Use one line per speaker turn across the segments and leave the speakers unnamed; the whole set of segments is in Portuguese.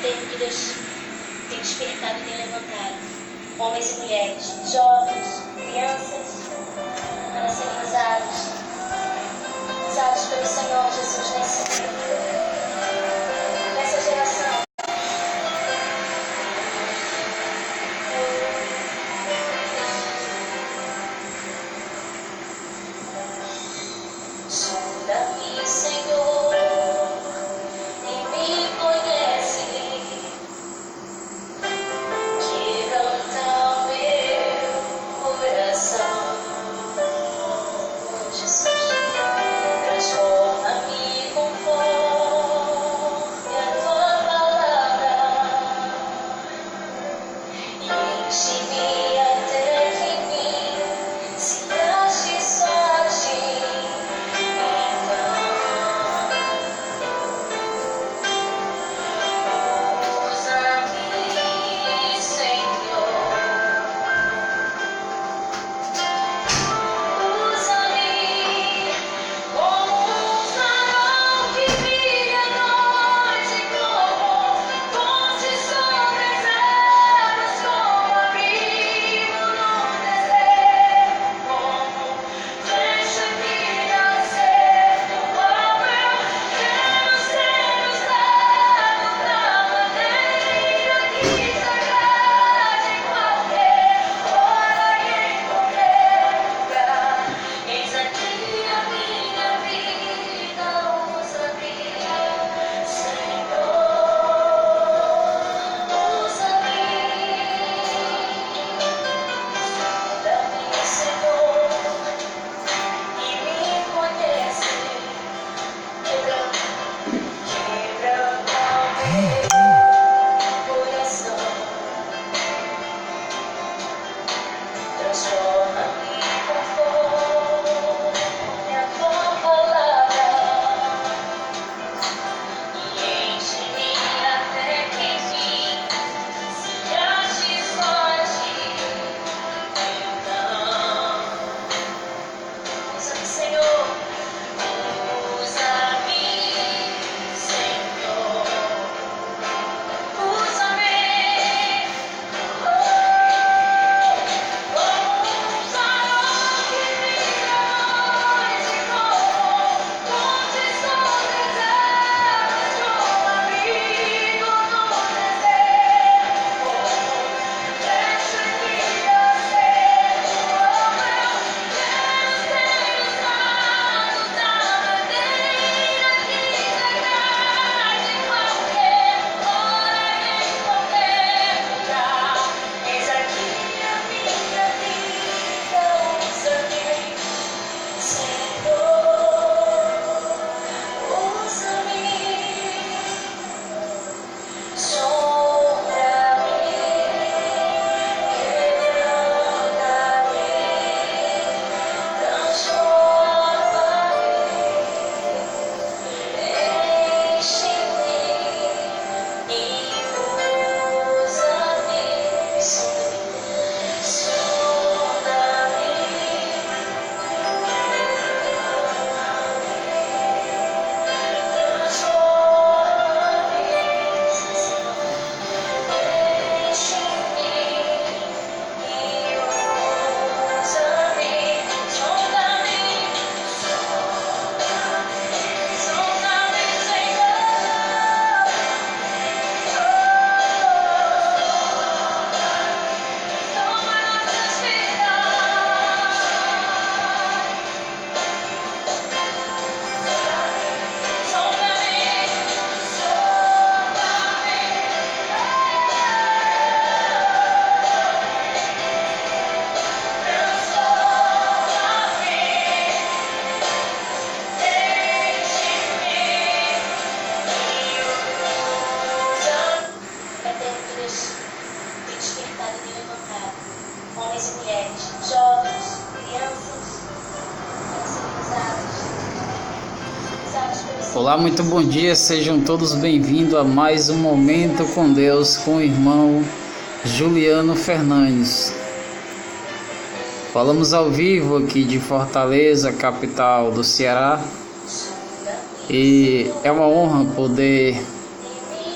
tempo que Deus tem despertado e tem levantado homens e mulheres, jovens, crianças, para serem usados pelo Senhor Jesus nessa geração. Sonda-me, Senhor, e me conhece. Quebranta o meu coração. Oh, Jesus, transforma-me conforme a tua palavra e enche-me até que em mim se ache só a ti.
Olá, muito bom dia, sejam todos bem-vindos a mais um Momento com Deus com o irmão Juliano Fernandes. Falamos ao vivo aqui de Fortaleza, capital do Ceará, e é uma honra poder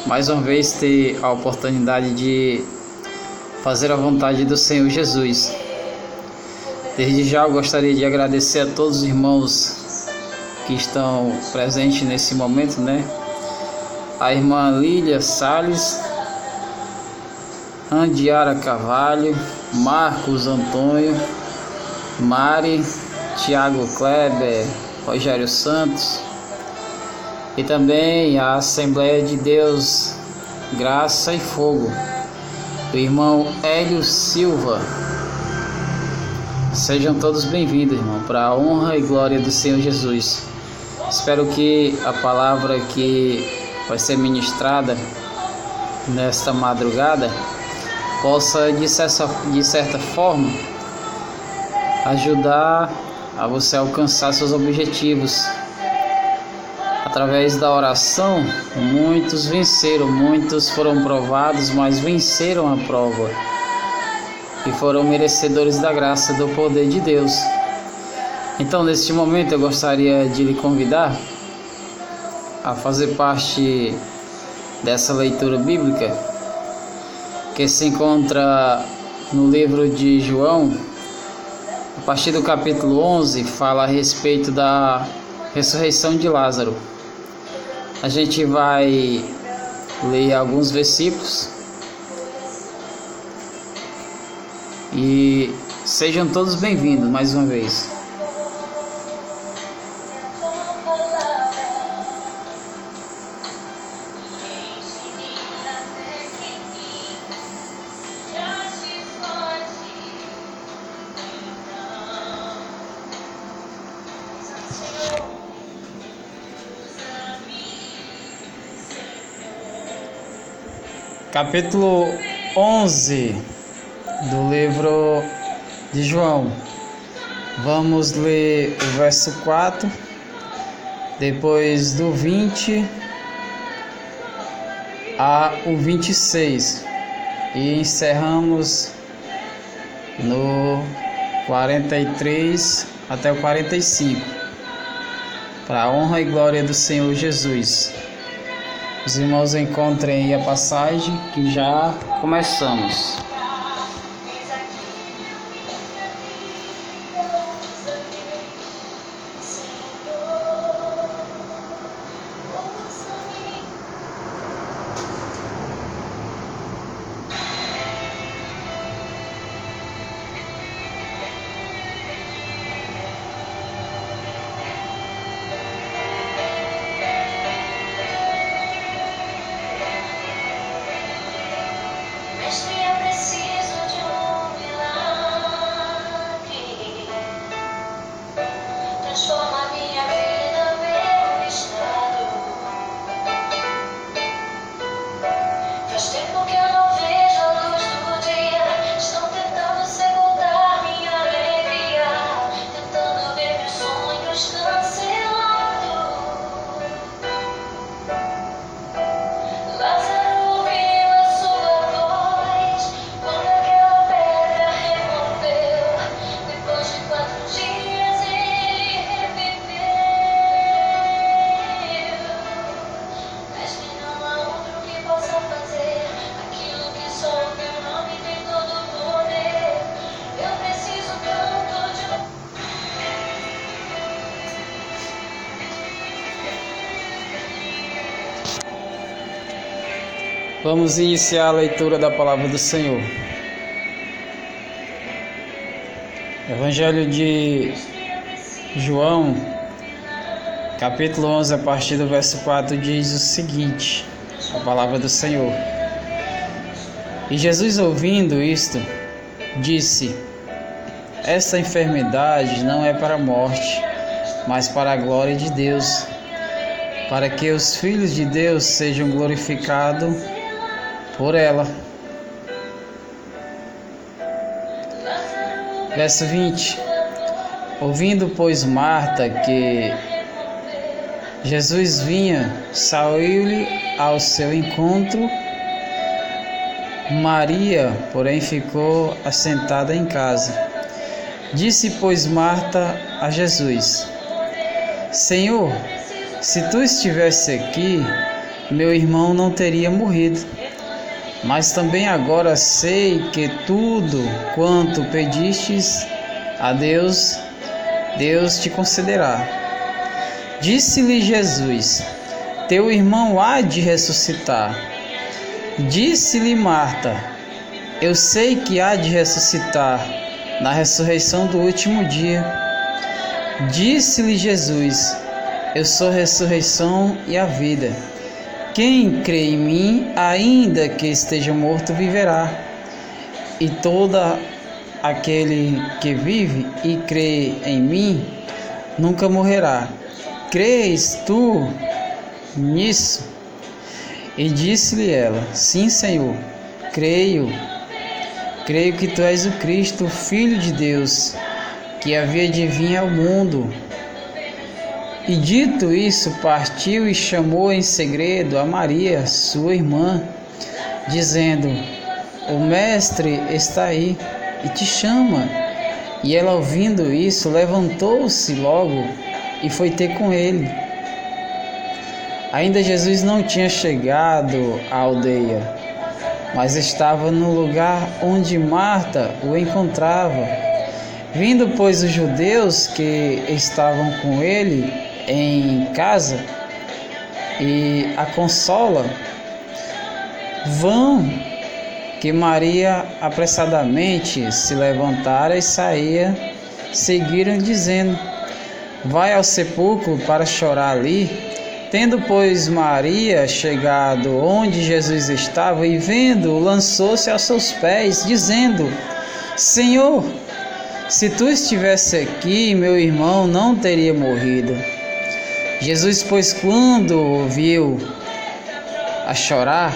mais uma vez ter a oportunidade de fazer a vontade do Senhor Jesus. Desde já eu gostaria de agradecer a todos os irmãos que estão presentes nesse momento, né? A irmã Lília Salles, Andiara Carvalho, Marcos Antônio, Mari, Tiago Kleber, Rogério Santos e também a Assembleia de Deus Graça e Fogo, o irmão Hélio Silva. Sejam todos bem-vindos, irmão, para a honra e glória do Senhor Jesus. Espero que a palavra que vai ser ministrada nesta madrugada possa, de certa forma, ajudar a você alcançar seus objetivos. Através da oração, muitos venceram, muitos foram provados, mas venceram a prova e foram merecedores da graça, do poder de Deus. Então, neste momento, eu gostaria de lhe convidar a fazer parte dessa leitura bíblica que se encontra no livro de João. A partir do capítulo 11, fala a respeito da ressurreição de Lázaro. A gente vai ler alguns versículos e sejam todos bem-vindos mais uma vez. Capítulo 11 do livro de João. Vamos ler o verso 4, depois do 20 ao 26 e encerramos no 43 até o 45, para a honra e glória do Senhor Jesus. Os irmãos encontrem aí a passagem que já começamos. Vamos iniciar a leitura da palavra do Senhor. Evangelho de João, capítulo 11, a partir do verso 4, diz o seguinte, a palavra do Senhor. E Jesus, ouvindo isto, disse: esta enfermidade não é para a morte, mas para a glória de Deus, para que os filhos de Deus sejam glorificados por ela. Verso 20. Ouvindo, pois, Marta que Jesus vinha, saiu-lhe ao seu encontro. Maria, porém, ficou assentada em casa. Disse, pois, Marta a Jesus: Senhor, se tu estivesse aqui, meu irmão não teria morrido. Mas também agora sei que tudo quanto pedistes a Deus, Deus te concederá. Disse-lhe Jesus: teu irmão há de ressuscitar. Disse-lhe Marta: eu sei que há de ressuscitar na ressurreição do último dia. Disse-lhe Jesus: eu sou a ressurreição e a vida. Quem crê em mim, ainda que esteja morto, viverá. E todo aquele que vive e crê em mim, nunca morrerá. Crês tu nisso? E disse-lhe ela: sim, Senhor, creio. Creio que tu és o Cristo, o Filho de Deus, que havia de vir ao mundo. E dito isso, partiu e chamou em segredo a Maria, sua irmã, dizendo: o Mestre está aí e te chama. E ela, ouvindo isso, levantou-se logo e foi ter com ele. Ainda Jesus não tinha chegado à aldeia, mas estava no lugar onde Marta o encontrava. Vindo, pois, os judeus que estavam com ele em casa e a consola, vão que Maria apressadamente se levantara e saía, seguiram dizendo: vai ao sepulcro para chorar ali. Tendo, pois, Maria chegado onde Jesus estava e vendo, lançou-se aos seus pés, dizendo: Senhor, se tu estivesse aqui, meu irmão não teria morrido. Jesus, pois, quando o viu a chorar,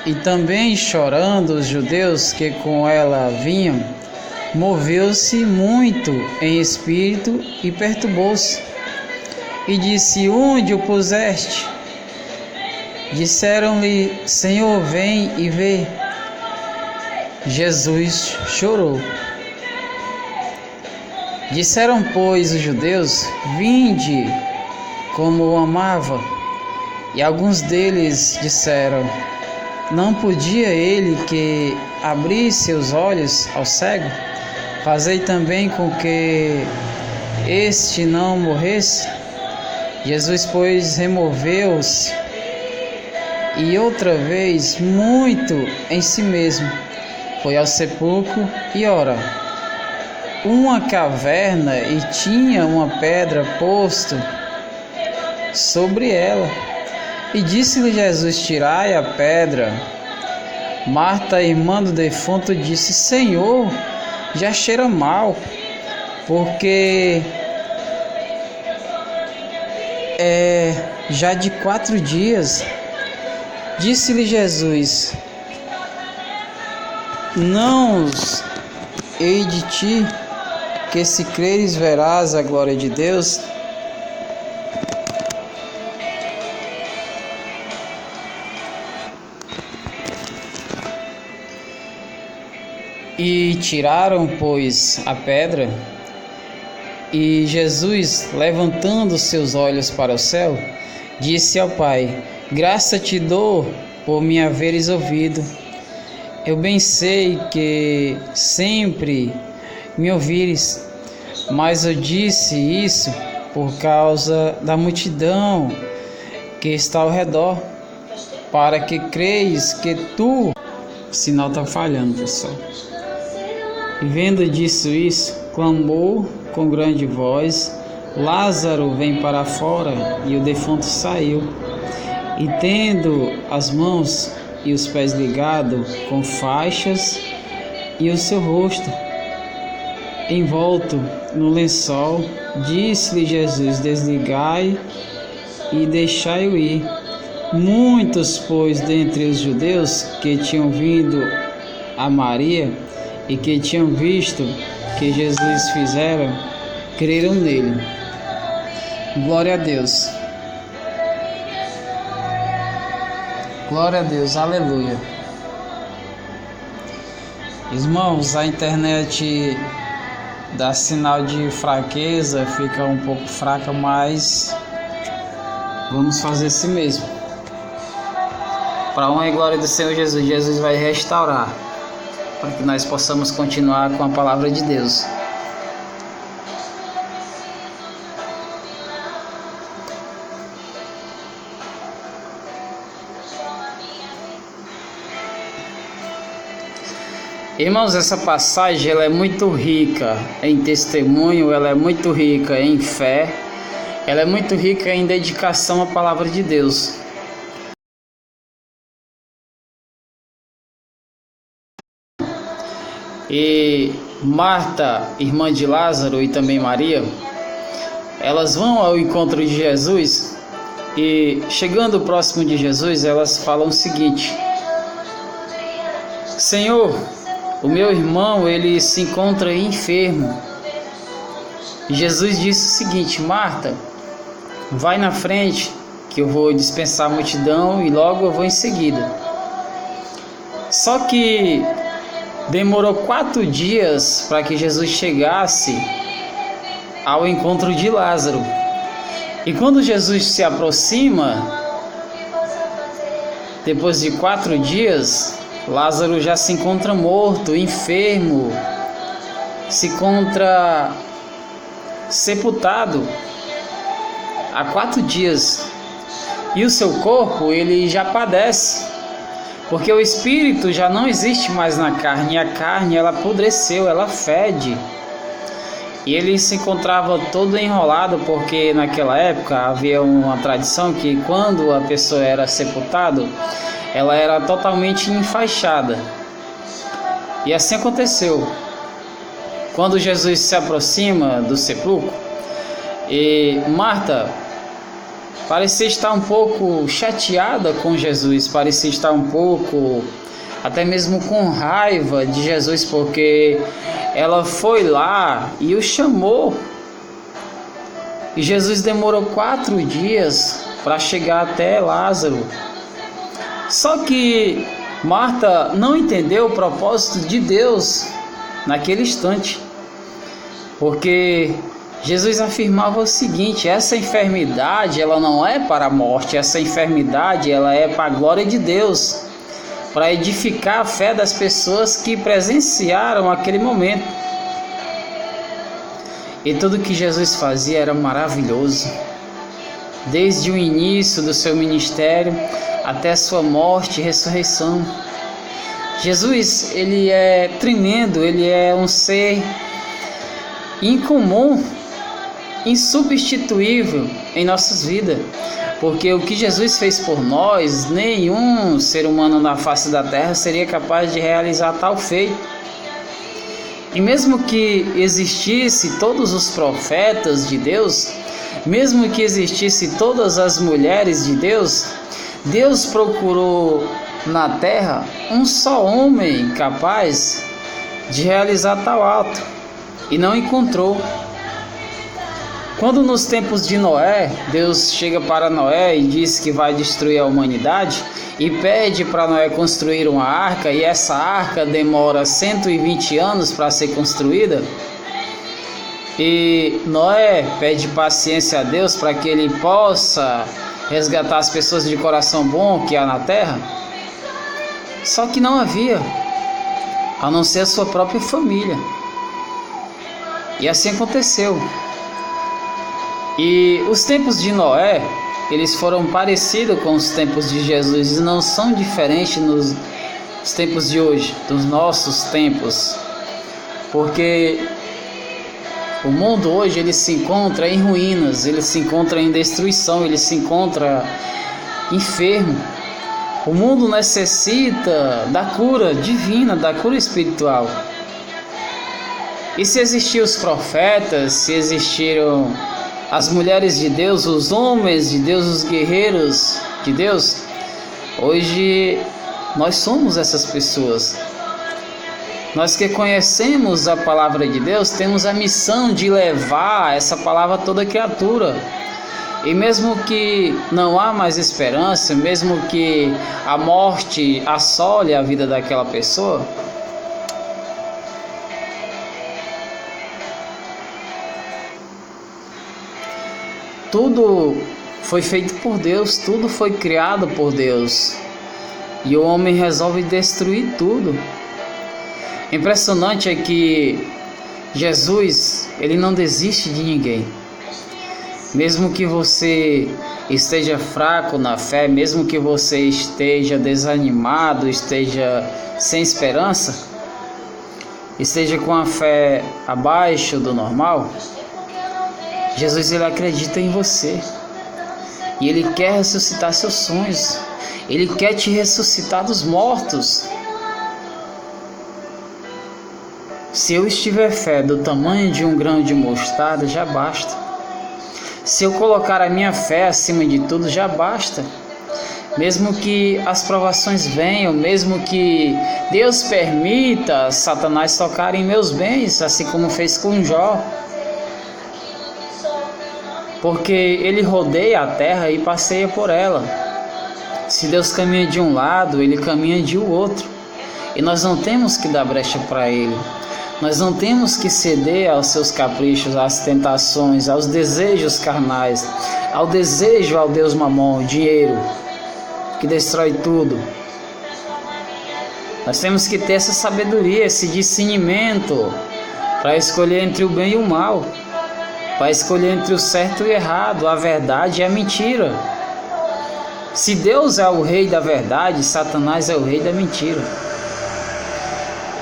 e também chorando os judeus que com ela vinham, moveu-se muito em espírito e perturbou-se. E disse: onde o puseste? Disseram-lhe: Senhor, vem e vê. Jesus chorou. Disseram, pois, os judeus: vinde, como o amava. E alguns deles disseram: não podia ele que abrisse os olhos ao cego? Fazei também com que este não morresse. Jesus, pois, removeu-se e outra vez, muito em si mesmo, foi ao sepulcro e ora, uma caverna, e tinha uma pedra posta sobre ela. E disse-lhe Jesus: tirai a pedra. Marta, irmã do defunto, disse: Senhor, já cheira mal, porque já de 4 dias. Disse-lhe Jesus: não hei de ti, que se creres verás a glória de Deus. E tiraram, pois, a pedra. E Jesus, levantando seus olhos para o céu, disse ao Pai: graça te dou por me haveres ouvido. Eu bem sei que sempre me ouvires, mas eu disse isso por causa da multidão que está ao redor, para que creis que tu... O sinal está falhando, pessoal. E vendo disso isso, clamou com grande voz: Lázaro, vem para fora. E o defunto saiu, e tendo as mãos e os pés ligados com faixas, e o seu rosto envolto no lençol, disse-lhe Jesus: desligai e deixai-o ir. Muitos, pois, dentre os judeus que tinham vindo a Maria e que tinham visto que Jesus fizera, creram nele. Glória a Deus. Glória a Deus, aleluia. Irmãos, a internet dá sinal de fraqueza, fica um pouco fraca, mas vamos fazer assim mesmo. Para a honra e glória do Senhor Jesus, Jesus vai restaurar, para que nós possamos continuar com a palavra de Deus. Irmãos, essa passagem ela é muito rica em testemunho, ela é muito rica em fé, ela é muito rica em dedicação à palavra de Deus. E Marta, irmã de Lázaro, e também Maria, elas vão ao encontro de Jesus e, chegando próximo de Jesus, elas falam o seguinte: Senhor, o meu irmão, ele se encontra enfermo. E Jesus disse o seguinte: Marta, vai na frente, que eu vou dispensar a multidão e logo eu vou em seguida. Só que demorou 4 dias para que Jesus chegasse ao encontro de Lázaro. E quando Jesus se aproxima, depois de 4 dias, Lázaro já se encontra morto, enfermo, se encontra sepultado há 4 dias. E o seu corpo, ele já padece, porque o espírito já não existe mais na carne, e a carne, ela apodreceu, ela fede. E ele se encontrava todo enrolado, porque naquela época havia uma tradição que quando a pessoa era sepultada, ela era totalmente enfaixada. E assim aconteceu. Quando Jesus se aproxima do sepulcro, e Marta parecia estar um pouco chateada com Jesus, parecia estar um pouco até mesmo com raiva de Jesus, porque ela foi lá e o chamou. E Jesus demorou 4 dias para chegar até Lázaro. Só que Marta não entendeu o propósito de Deus naquele instante, porque Jesus afirmava o seguinte: essa enfermidade ela não é para a morte, essa enfermidade ela é para a glória de Deus, para edificar a fé das pessoas que presenciaram aquele momento. E tudo que Jesus fazia era maravilhoso, desde o início do seu ministério até a sua morte e ressurreição. Jesus, ele é tremendo, ele é um ser incomum, insubstituível em nossas vidas, porque o que Jesus fez por nós, nenhum ser humano na face da terra seria capaz de realizar tal feito. E mesmo que existisse todos os profetas de Deus, mesmo que existisse todas as mulheres de Deus, Deus procurou na terra um só homem capaz de realizar tal ato e não encontrou. Quando nos tempos de Noé, Deus chega para Noé e diz que vai destruir a humanidade e pede para Noé construir uma arca, e essa arca demora 120 anos para ser construída, e Noé pede paciência a Deus para que ele possa resgatar as pessoas de coração bom que há na terra. Só que não havia, a não ser a sua própria família. E assim aconteceu. E os tempos de Noé, eles foram parecidos com os tempos de Jesus e não são diferentes nos tempos de hoje, dos nossos tempos. Porque o mundo hoje ele se encontra em ruínas, ele se encontra em destruição, ele se encontra enfermo. O mundo necessita da cura divina, da cura espiritual. E se existiram os profetas, se existiram as mulheres de Deus, os homens de Deus, os guerreiros de Deus, hoje nós somos essas pessoas. Nós que conhecemos a palavra de Deus, temos a missão de levar essa palavra a toda criatura. E mesmo que não há mais esperança, mesmo que a morte assole a vida daquela pessoa, tudo foi feito por Deus, tudo foi criado por Deus. E o homem resolve destruir tudo. Impressionante é que Jesus, ele não desiste de ninguém. Mesmo que você esteja fraco na fé, mesmo que você esteja desanimado, esteja sem esperança, esteja com a fé abaixo do normal, Jesus, ele acredita em você. E ele quer ressuscitar seus sonhos. Ele quer te ressuscitar dos mortos. Se eu estiver fé do tamanho de um grão de mostarda, já basta. Se eu colocar a minha fé acima de tudo, já basta. Mesmo que as provações venham, mesmo que Deus permita Satanás tocar em meus bens, assim como fez com Jó. Porque ele rodeia a terra e passeia por ela. Se Deus caminha de um lado, ele caminha de outro. E nós não temos que dar brecha para ele. Nós não temos que ceder aos seus caprichos, às tentações, aos desejos carnais, ao desejo ao Deus Mamon, dinheiro, que destrói tudo. Nós temos que ter essa sabedoria, esse discernimento para escolher entre o bem e o mal, para escolher entre o certo e o errado, a verdade e a mentira. Se Deus é o rei da verdade, Satanás é o rei da mentira.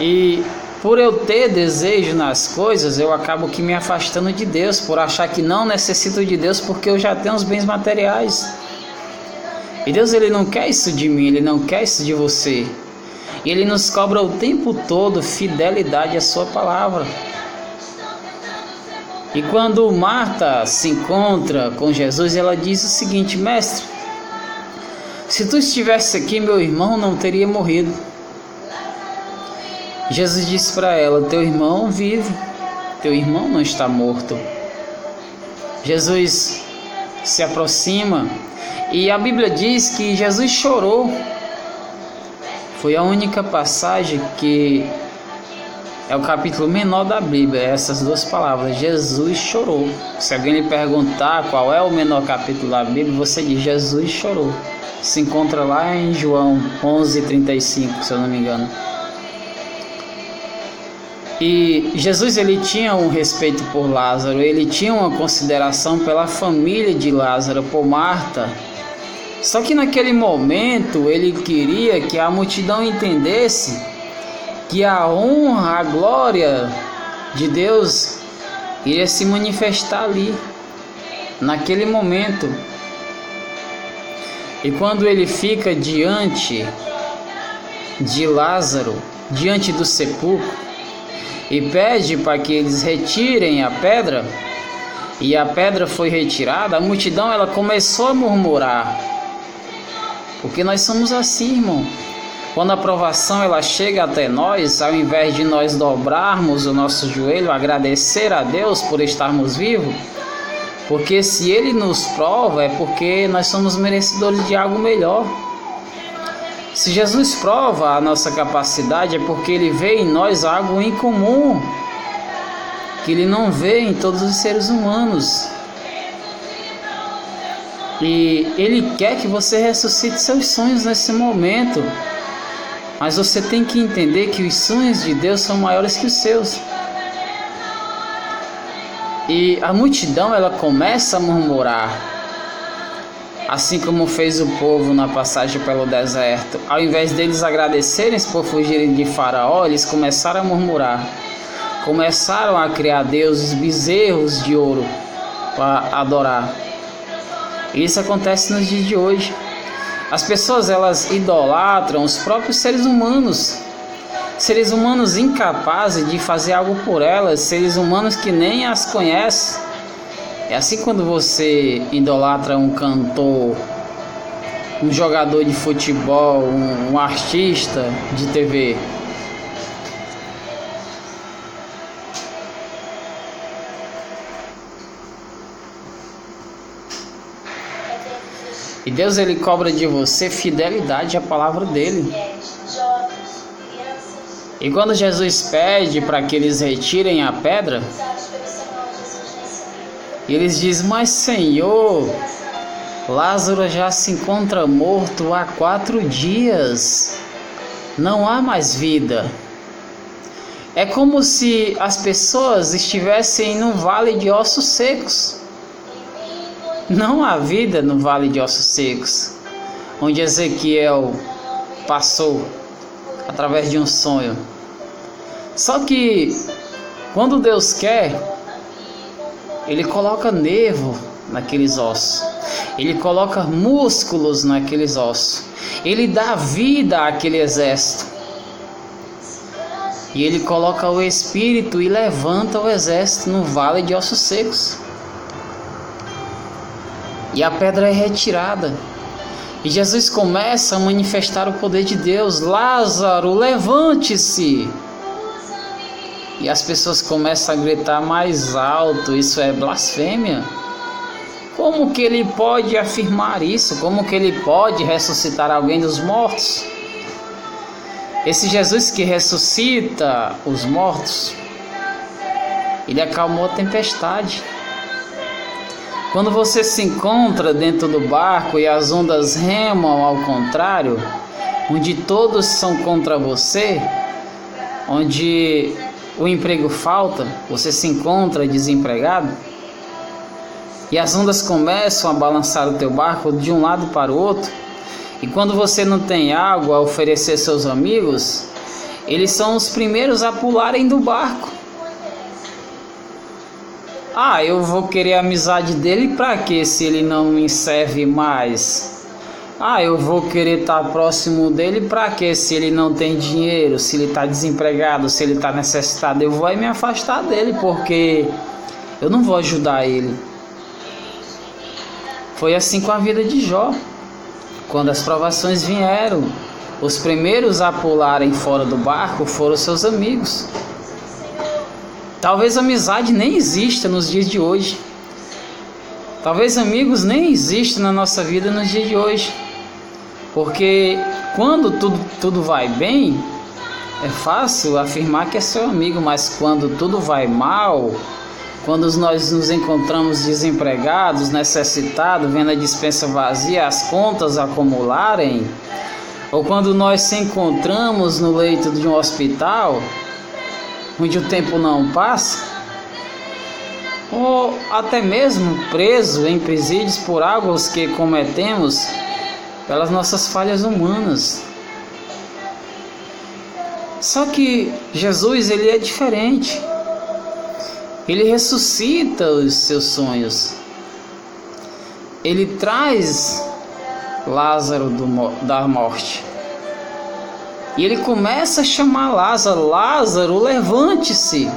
E por eu ter desejo nas coisas, eu acabo que me afastando de Deus, por achar que não necessito de Deus porque eu já tenho os bens materiais. E Deus, ele não quer isso de mim, ele não quer isso de você. E ele nos cobra o tempo todo fidelidade à sua palavra. E quando Marta se encontra com Jesus, ela diz o seguinte: mestre, se tu estivesse aqui, meu irmão não teria morrido. Jesus disse para ela: teu irmão vive, teu irmão não está morto. Jesus se aproxima e a Bíblia diz que Jesus chorou. Foi a única passagem que é o capítulo menor da Bíblia, essas duas palavras, Jesus chorou. Se alguém lhe perguntar qual é o menor capítulo da Bíblia, você diz: Jesus chorou. Se encontra lá em João 11:35, se eu não me engano. E Jesus, ele tinha um respeito por Lázaro, ele tinha uma consideração pela família de Lázaro, por Marta. Só que naquele momento ele queria que a multidão entendesse que a honra, a glória de Deus iria se manifestar ali, naquele momento. E quando ele fica diante de Lázaro, diante do sepulcro, e pede para que eles retirem a pedra, e a pedra foi retirada, a multidão ela começou a murmurar, porque nós somos assim, irmão. Quando a provação ela chega até nós, ao invés de nós dobrarmos o nosso joelho, agradecer a Deus por estarmos vivos, porque se Ele nos prova é porque nós somos merecedores de algo melhor. Se Jesus prova a nossa capacidade é porque Ele vê em nós algo incomum, que Ele não vê em todos os seres humanos. E Ele quer que você ressuscite seus sonhos nesse momento. Mas você tem que entender que os sonhos de Deus são maiores que os seus. E a multidão ela começa a murmurar, assim como fez o povo na passagem pelo deserto. Ao invés deles agradecerem por fugirem de Faraó, eles começaram a murmurar. Começaram a criar deuses, bezerros de ouro para adorar. Isso acontece nos dias de hoje. As pessoas elas idolatram os próprios seres humanos incapazes de fazer algo por elas, seres humanos que nem as conhecem. É assim quando você idolatra um cantor, um jogador de futebol, um artista de TV. E Deus ele cobra de você fidelidade à palavra dele. E quando Jesus pede para que eles retirem a pedra, eles dizem: mas Senhor, Lázaro já se encontra morto há 4 dias. Não há mais vida. É como se as pessoas estivessem no vale de ossos secos. Não há vida no vale de ossos secos, onde Ezequiel passou através de um sonho. Só que quando Deus quer, Ele coloca nervo naqueles ossos. Ele coloca músculos naqueles ossos. Ele dá vida àquele exército. E Ele coloca o Espírito e levanta o exército no vale de ossos secos. E a pedra é retirada. E Jesus começa a manifestar o poder de Deus. Lázaro, levante-se! E as pessoas começam a gritar mais alto. Isso é blasfêmia. Como que ele pode afirmar isso? Como que ele pode ressuscitar alguém dos mortos? Esse Jesus que ressuscita os mortos, Ele acalmou a tempestade. Quando você se encontra dentro do barco e as ondas remam ao contrário, onde todos são contra você, onde o emprego falta, você se encontra desempregado, e as ondas começam a balançar o teu barco de um lado para o outro, e quando você não tem água a oferecer aos seus amigos, eles são os primeiros a pularem do barco. Ah, eu vou querer a amizade dele para quê se ele não me serve mais? Ah, eu vou querer estar próximo dele para quê se ele não tem dinheiro, se ele está desempregado, se ele está necessitado? Eu vou me afastar dele porque eu não vou ajudar ele. Foi assim com a vida de Jó. Quando as provações vieram, os primeiros a pularem fora do barco foram seus amigos. Talvez amizade nem exista nos dias de hoje. Talvez amigos nem existam na nossa vida nos dias de hoje. Porque quando tudo vai bem, é fácil afirmar que é seu amigo, mas quando tudo vai mal, quando nós nos encontramos desempregados, necessitados, vendo a despensa vazia, as contas acumularem, ou quando nós se encontramos no leito de um hospital, onde o tempo não passa, ou até mesmo preso em presídios por algo que cometemos pelas nossas falhas humanas. Só que Jesus, ele é diferente. Ele ressuscita os seus sonhos. Ele traz Lázaro da morte. E ele começa a chamar Lázaro: Lázaro, levante-se.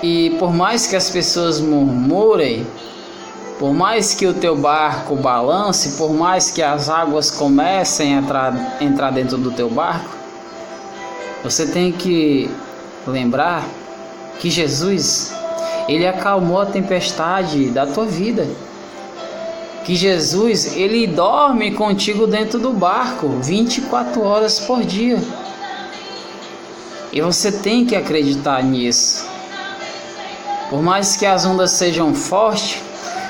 E por mais que as pessoas murmurem, por mais que o teu barco balance, por mais que as águas comecem a entrar dentro do teu barco, você tem que lembrar que Jesus, ele acalmou a tempestade da tua vida. Que Jesus, ele dorme contigo dentro do barco 24 horas por dia. E você tem que acreditar nisso. Por mais que as ondas sejam fortes,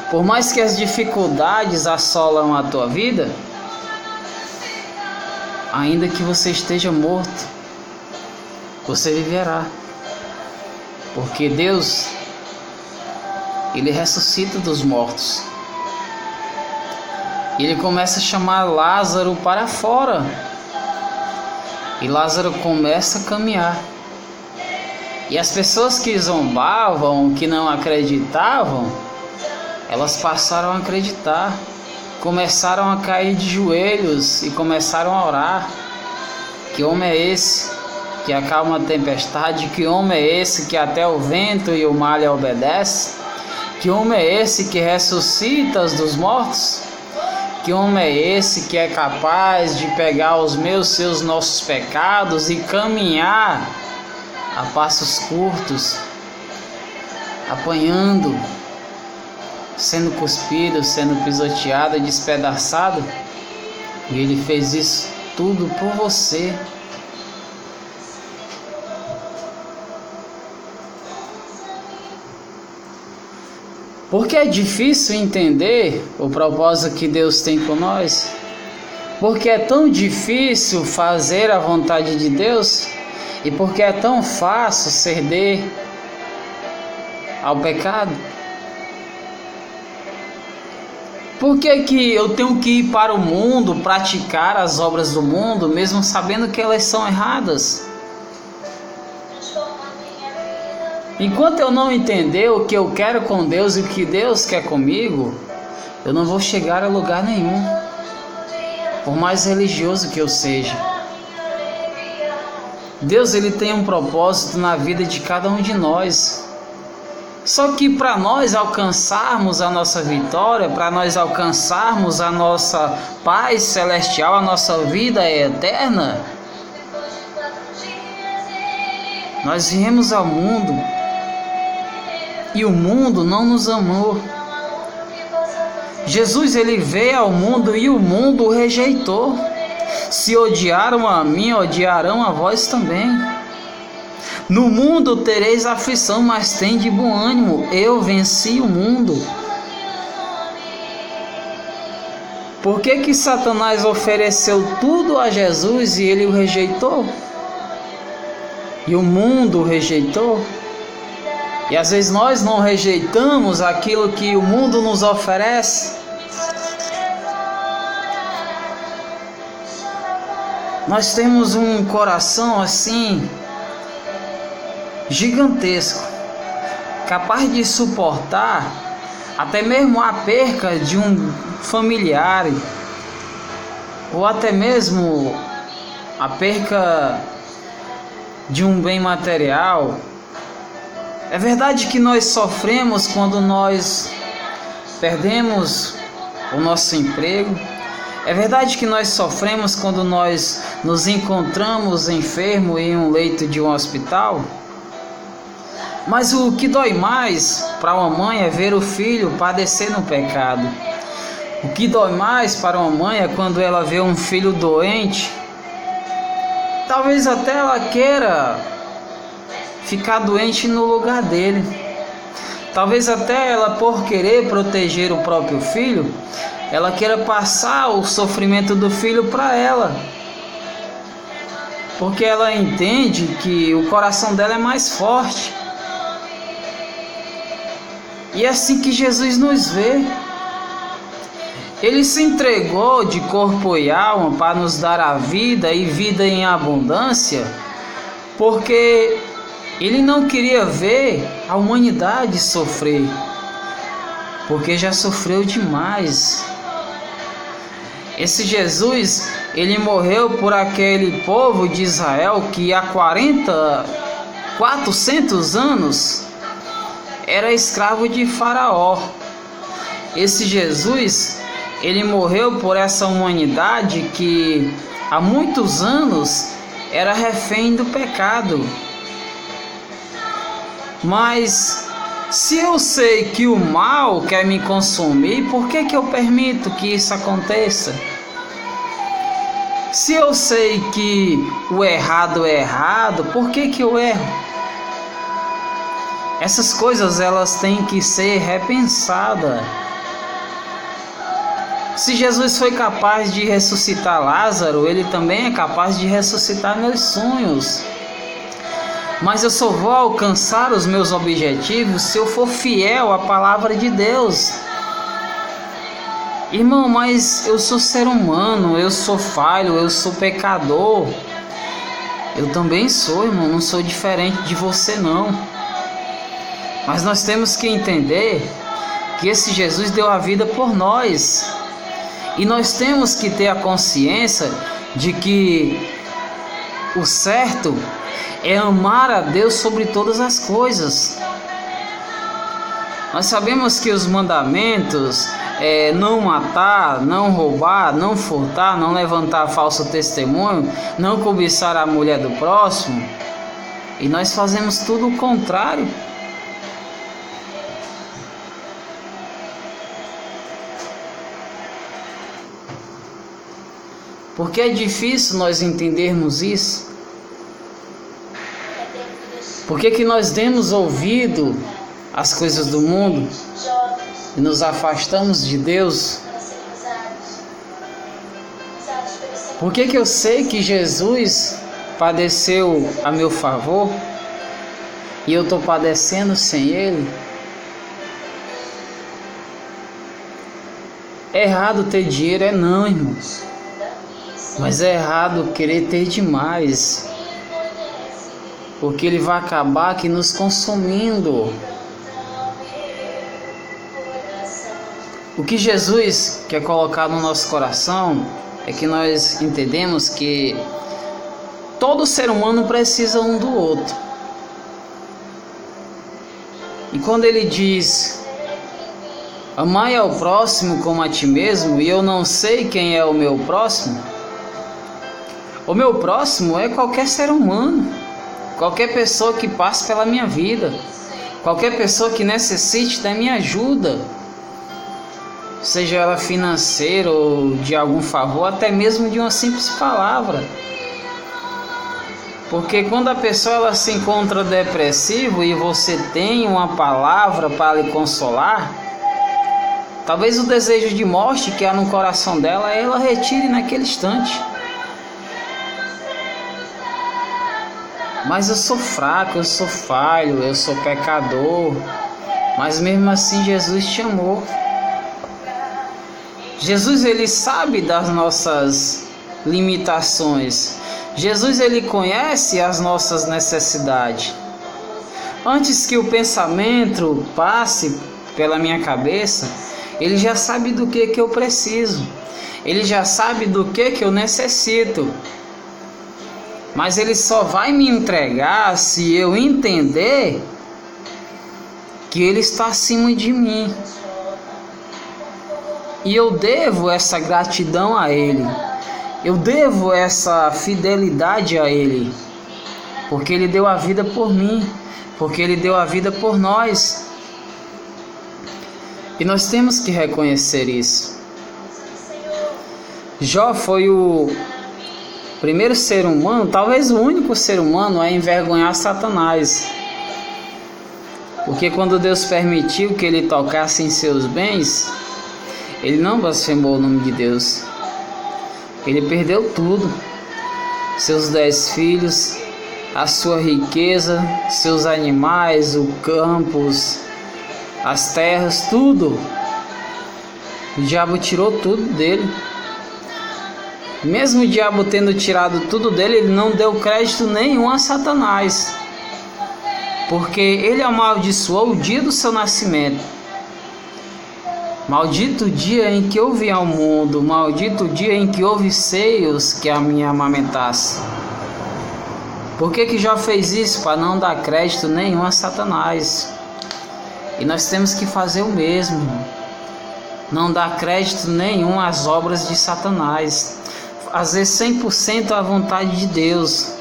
por mais que as dificuldades assolam a tua vida, ainda que você esteja morto, você viverá. Porque Deus, ele ressuscita dos mortos. E ele começa a chamar Lázaro para fora. E Lázaro começa a caminhar. E as pessoas que zombavam, que não acreditavam, elas passaram a acreditar. Começaram a cair de joelhos e começaram a orar. Que homem é esse que acalma a tempestade? Que homem é esse que até o vento e o mar lhe obedece? Que homem é esse que ressuscita os dos mortos? Que homem é esse que é capaz de pegar os seus, nossos pecados e caminhar a passos curtos, apanhando, sendo cuspido, sendo pisoteado, despedaçado? E ele fez isso tudo por você. Porque é difícil entender o propósito que Deus tem com nós. Porque é tão difícil fazer a vontade de Deus. E porque é tão fácil ceder ao pecado. Por que eu tenho que ir para o mundo, praticar as obras do mundo, mesmo sabendo que elas são erradas? Enquanto eu não entender o que eu quero com Deus e o que Deus quer comigo, eu não vou chegar a lugar nenhum, por mais religioso que eu seja. Deus, ele tem um propósito na vida de cada um de nós. Só que para nós alcançarmos a nossa vitória, para nós alcançarmos a nossa paz celestial, a nossa vida eterna, nós viemos ao mundo e o mundo não nos amou. Jesus, ele veio ao mundo e o mundo o rejeitou. Se odiaram a mim, odiarão a vós também. No mundo tereis aflição, mas tende bom ânimo, eu venci o mundo. Por que Satanás ofereceu tudo a Jesus e ele o rejeitou? E o mundo o rejeitou? E às vezes nós não rejeitamos aquilo que o mundo nos oferece. Nós temos um coração assim gigantesco, capaz de suportar até mesmo a perca de um familiar, ou até mesmo a perca de um bem material. É verdade que nós sofremos quando nós perdemos o nosso emprego. É verdade que nós sofremos quando nós nos encontramos enfermos em um leito de um hospital. Mas o que dói mais para uma mãe é ver o filho padecer no pecado. O que dói mais para uma mãe é quando ela vê um filho doente. Talvez até ela queira ficar doente no lugar dele. Talvez até ela, por querer proteger o próprio filho, ela queira passar o sofrimento do filho para ela. Porque ela entende que o coração dela é mais forte. E é assim que Jesus nos vê. Ele se entregou de corpo e alma para nos dar a vida e vida em abundância, porque ele não queria ver a humanidade sofrer, porque já sofreu demais. Esse Jesus, ele morreu por aquele povo de Israel que há 400 anos era escravo de Faraó. Esse Jesus, ele morreu por essa humanidade que há muitos anos era refém do pecado. Mas se eu sei que o mal quer me consumir, por que eu permito que isso aconteça? Se eu sei que o errado é errado, por que eu erro? Essas coisas, elas têm que ser repensadas. Se Jesus foi capaz de ressuscitar Lázaro, ele também é capaz de ressuscitar meus sonhos. Mas eu só vou alcançar os meus objetivos se eu for fiel à palavra de Deus. Irmão, mas eu sou ser humano, eu sou falho, eu sou pecador. Eu também sou, irmão, não sou diferente de você não. Mas nós temos que entender que esse Jesus deu a vida por nós. E nós temos que ter a consciência de que o certo é amar a Deus sobre todas as coisas. Nós sabemos que os mandamentos é não matar, não roubar, não furtar, não levantar falso testemunho, não cobiçar a mulher do próximo. E nós fazemos tudo o contrário. Porque é difícil nós entendermos isso. Por que nós demos ouvido às coisas do mundo? e nos afastamos de Deus.
para serem usados pelo Senhor.
Por que eu sei que Jesus padeceu a meu favor e eu estou padecendo sem Ele? É errado ter dinheiro, não, irmãos. Mas é errado querer ter demais, porque ele vai acabar aqui nos consumindo. O que Jesus quer colocar no nosso coração é que nós entendemos que todo ser humano precisa um do outro. E quando ele diz: amai ao próximo como a ti mesmo, e eu não sei quem é o meu próximo, o meu próximo é qualquer ser humano, qualquer pessoa que passe pela minha vida, qualquer pessoa que necessite da minha ajuda, seja ela financeira ou de algum favor, até mesmo de uma simples palavra. Porque quando a pessoa ela se encontra depressiva e você tem uma palavra para lhe consolar, talvez o desejo de morte que há no coração dela, ela retire naquele instante. Mas eu sou fraco, eu sou falho, eu sou pecador. Mas mesmo assim Jesus te amou. Jesus ele sabe das nossas limitações. Jesus ele conhece as nossas necessidades. Antes que o pensamento passe pela minha cabeça, ele já sabe do que eu preciso. Ele já sabe do que eu necessito. Mas ele só vai me entregar se eu entender que ele está acima de mim. E eu devo essa gratidão a ele. Eu devo essa fidelidade a ele. Porque ele deu a vida por mim. Porque ele deu a vida por nós. E nós temos que reconhecer isso. Jó foi o primeiro ser humano, talvez o único ser humano a envergonhar Satanás. Porque quando Deus permitiu que ele tocasse em seus bens, ele não blasfemou o nome de Deus. Ele perdeu tudo. Seus 10 filhos, a sua riqueza, seus animais, o campos, as terras, tudo. O diabo tirou tudo dele. Mesmo o diabo tendo tirado tudo dele, ele não deu crédito nenhum a Satanás. Porque ele amaldiçoou o dia do seu nascimento. Maldito o dia em que eu vim ao mundo, maldito o dia em que houve seios que a me amamentasse. Por que Jó fez isso? Para não dar crédito nenhum a Satanás. E nós temos que fazer o mesmo. Não dar crédito nenhum às obras de Satanás. Fazer 100% a vontade de Deus.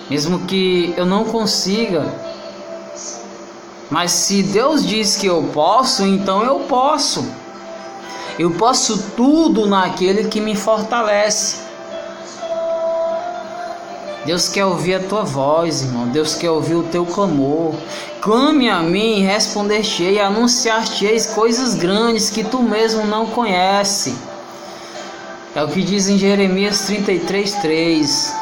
Mesmo que eu não consiga. Mas se Deus diz que eu posso, então eu posso. Eu posso tudo naquele que me fortalece. Deus quer ouvir a tua voz, irmão. Deus quer ouvir o teu clamor. Clame a mim e responder-te-ei, e anunciar-te-eis coisas grandes que tu mesmo não conhece. É o que diz em Jeremias 33:3.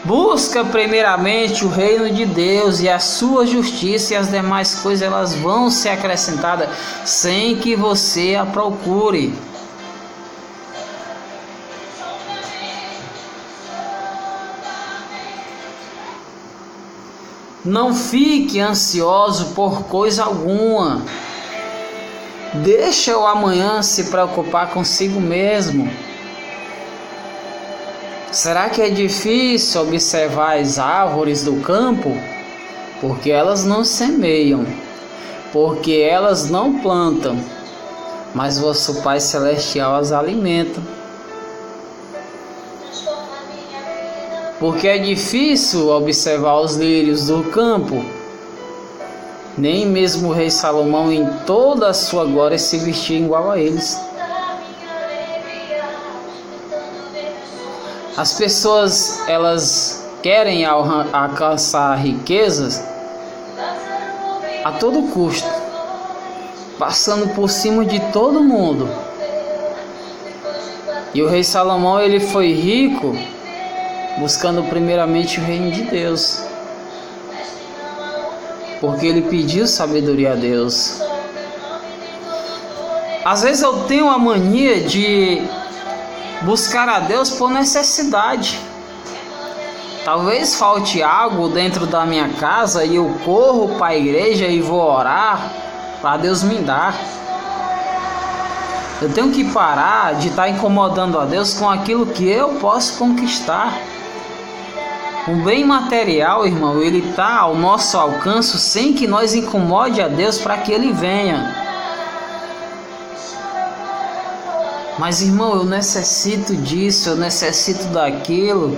Busca primeiramente o reino de Deus e a sua justiça, e as demais coisas elas vão ser acrescentadas sem que você a procure. Não fique ansioso por coisa alguma. Deixa o amanhã se preocupar consigo mesmo. Será que é difícil observar as árvores do campo? Porque elas não semeiam, porque elas não plantam, mas vosso Pai Celestial as alimenta. Porque é difícil observar os lírios do campo. Nem mesmo o rei Salomão em toda a sua glória se vestia igual a eles. As pessoas, elas querem alcançar riquezas a todo custo. passando por cima de todo mundo. E o rei Salomão, ele foi rico buscando primeiramente o reino de Deus, porque ele pediu sabedoria a Deus. Às vezes eu tenho a mania de buscar a Deus por necessidade. Talvez falte algo dentro da minha casa e eu corro para a igreja e vou orar para Deus me dar. Eu tenho que parar de estar incomodando a Deus com aquilo que eu posso conquistar. O bem material, irmão, ele está ao nosso alcance sem que nós incomode a Deus para que ele venha. Mas, irmão, eu necessito disso, eu necessito daquilo.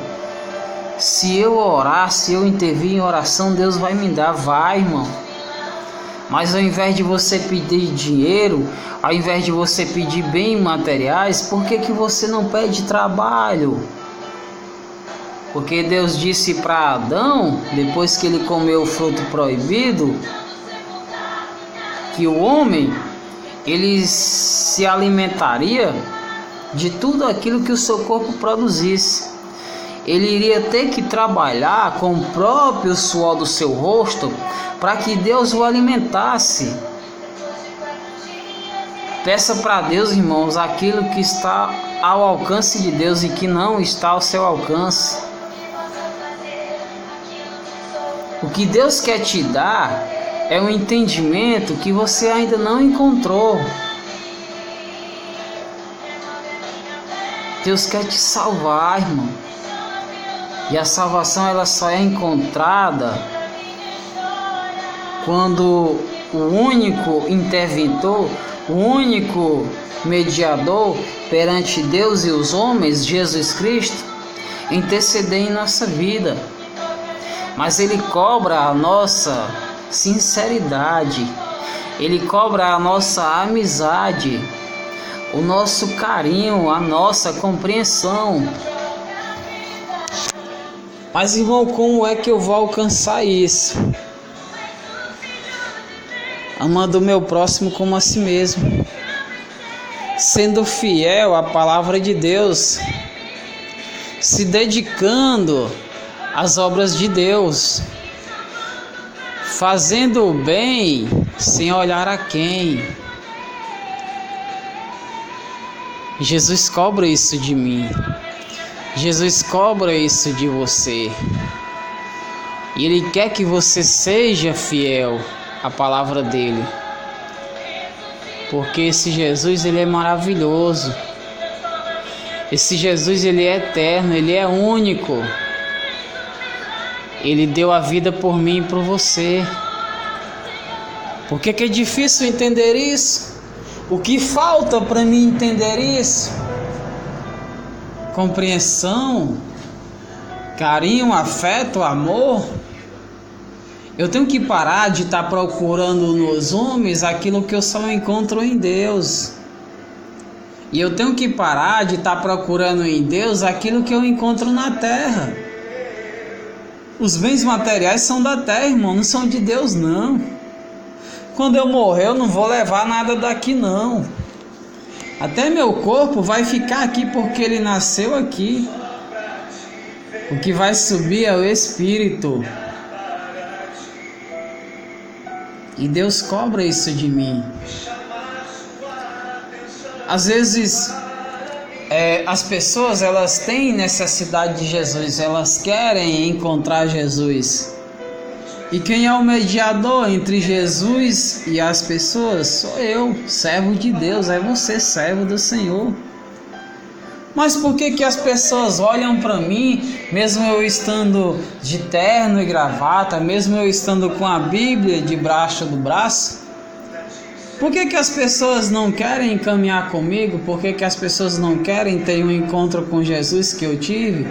Se eu orar, se eu intervir em oração, Deus vai me dar, vai, irmão. Mas ao invés de você pedir dinheiro, ao invés de você pedir bens materiais, por que você não pede trabalho? Porque Deus disse para Adão, depois que ele comeu o fruto proibido, que o homem, ele se alimentaria de tudo aquilo que o seu corpo produzisse. Ele iria ter que trabalhar com o próprio suor do seu rosto para que Deus o alimentasse. Peça para Deus, irmãos, aquilo que está ao alcance de Deus e que não está ao seu alcance. O que Deus quer te dar é um entendimento que você ainda não encontrou. Deus quer te salvar, irmão. E a salvação, ela só é encontrada quando o único interventor, o único mediador perante Deus e os homens, Jesus Cristo, interceder em nossa vida. Mas Ele cobra a nossa sinceridade, Ele cobra a nossa amizade, o nosso carinho, a nossa compreensão. Mas, irmão, como é que eu vou alcançar isso? Amando o meu próximo como a si mesmo, sendo fiel à palavra de Deus, se dedicando às obras de Deus, fazendo o bem sem olhar a quem. Jesus cobra isso de mim. Jesus cobra isso de você. E Ele quer que você seja fiel à palavra dEle. Porque esse Jesus, Ele é maravilhoso. Esse Jesus, Ele é eterno, Ele é único. Ele deu a vida por mim e por você. Por que é difícil entender isso? O que falta para mim entender isso? Compreensão, carinho, afeto, amor. Eu tenho que parar de estar procurando nos homens aquilo que eu só encontro em Deus. E eu tenho que parar de estar procurando em Deus aquilo que eu encontro na terra. Os bens materiais são da terra, irmão, não são de Deus, não. Quando eu morrer, eu não vou levar nada daqui, não. Até meu corpo vai ficar aqui porque ele nasceu aqui. O que vai subir é o Espírito. E Deus cobra isso de mim. Às vezes as pessoas, elas têm necessidade de Jesus, elas querem encontrar Jesus. E quem é o mediador entre Jesus e as pessoas? Sou eu, servo de Deus, é você, servo do Senhor. Mas por que as pessoas olham para mim, mesmo eu estando de terno e gravata, mesmo eu estando com a Bíblia debaixo do braço? Por que as pessoas não querem caminhar comigo? Por que as pessoas não querem ter um encontro com Jesus que eu tive?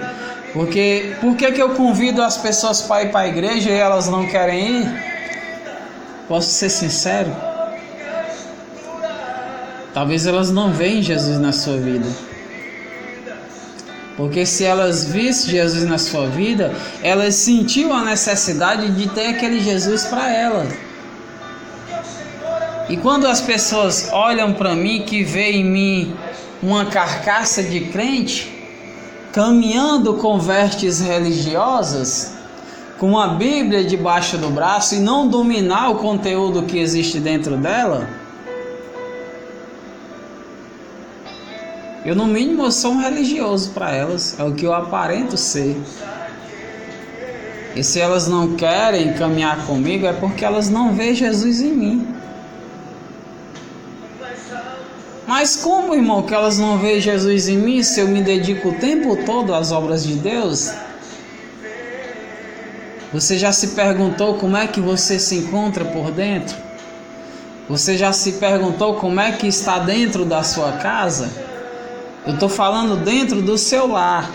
Por que eu convido as pessoas para ir para a igreja e elas não querem ir? Posso ser sincero? Talvez elas não veem Jesus na sua vida. Porque se elas vissem Jesus na sua vida, elas sentiam a necessidade de ter aquele Jesus para elas. E quando as pessoas olham para mim, que vê em mim uma carcaça de crente, caminhando com vestes religiosas, com a Bíblia debaixo do braço e não dominar o conteúdo que existe dentro dela, eu no mínimo eu sou um religioso para elas, é o que eu aparento ser. E se elas não querem caminhar comigo é porque elas não veem Jesus em mim. Mas como, irmão, que elas não veem Jesus em mim se eu me dedico o tempo todo às obras de Deus? Você já se perguntou como é que você se encontra por dentro? Você já se perguntou como é que está dentro da sua casa? Eu estou falando dentro do seu lar,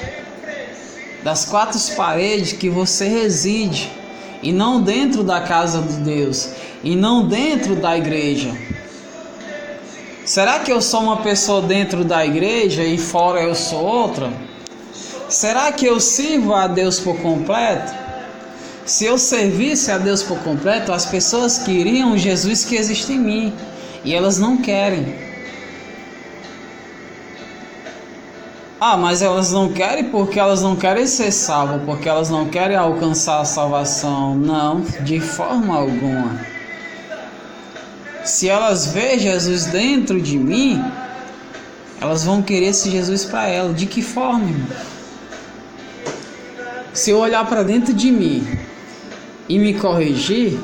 das quatro paredes que você reside, e não dentro da casa de Deus, e não dentro da igreja. Será que eu sou uma pessoa dentro da igreja e fora eu sou outra? Será que eu sirvo a Deus por completo? Se eu servisse a Deus por completo, as pessoas queriam o Jesus que existe em mim, e elas não querem. Mas elas não querem porque elas não querem ser salvas, porque elas não querem alcançar a salvação. Não, de forma alguma. Se elas veem Jesus dentro de mim, elas vão querer esse Jesus para elas. De que forma, irmão? Se eu olhar para dentro de mim e me corrigir,